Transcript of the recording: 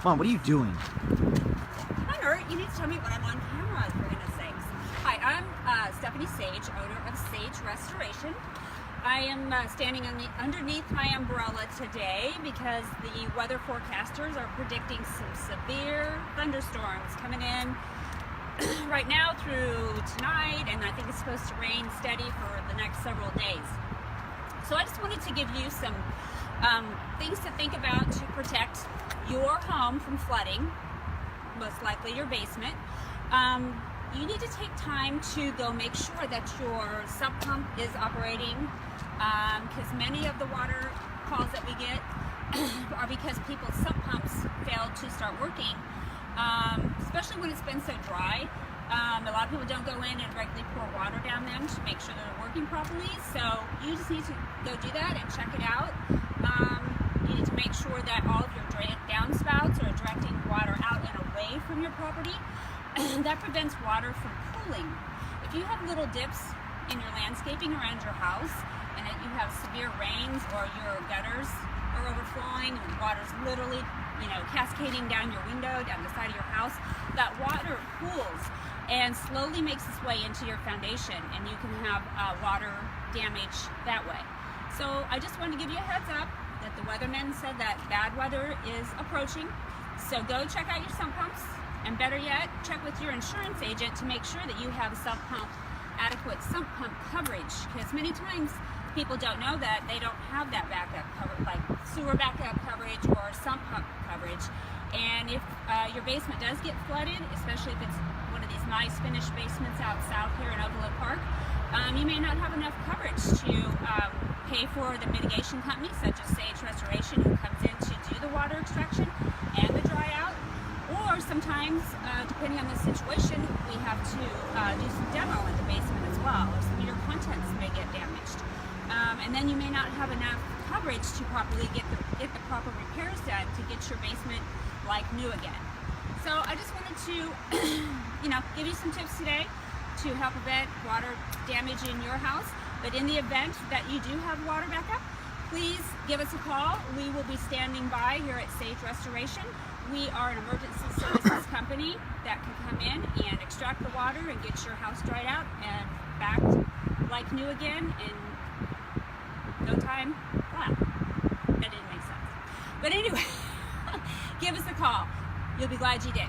Come on, what are you doing? Hunter, you need to tell me when I'm on camera, for goodness sakes. Hi, I'm Stephanie Sage, owner of Sage Restoration. I am standing underneath my umbrella today because the weather forecasters are predicting some severe thunderstorms coming in right now through tonight, and I think it's supposed to rain steady for the next several days. So I just wanted to give you some things to think about to protect your home from flooding, most likely your basement. You need to take time to go make sure that your sump pump is operating, because many of the water calls that we get are because people's sump pumps failed to start working, especially when it's been so dry. A lot of people don't go in and regularly pour water down them to make sure they're working properly, so you just need to go do that and check it out. You need to make sure that all of your downspouts are directing water out and away from your property. That prevents water from pooling. If you have little dips in your landscaping around your house and that you have severe rains or your gutters are overflowing and water's literally, cascading down your window, down the side of your house, that water pools and slowly makes its way into your foundation, and you can have water damage that way. So I just wanted to give you a heads up that the weathermen said that bad weather is approaching. So go check out your sump pumps, and better yet, check with your insurance agent to make sure that you have adequate sump pump coverage, because many times people don't know that they don't have that backup coverage, like sewer backup coverage or sump pump coverage. And if your basement does get flooded, especially if it's one of these nice finished basements out south here in Overland Park, you may not have enough coverage to pay for the mitigation company, such as Sage Restoration, who comes in to do the water extraction and the dry out. Or sometimes, depending on the situation, we have to do some demo in the basement as well, or some of your contents may get damaged. And then you may not have enough coverage to properly get the proper repairs done to get your basement like new again. So I just wanted to, give you some tips today to help prevent water damage in your house. But in the event that you do have water backup, please give us a call. We will be standing by here at Sage Restoration. We are an emergency services company that can come in and extract the water and get your house dried out and back like new again in no time flat. That didn't make sense. But anyway, give us a call. You'll be glad you did.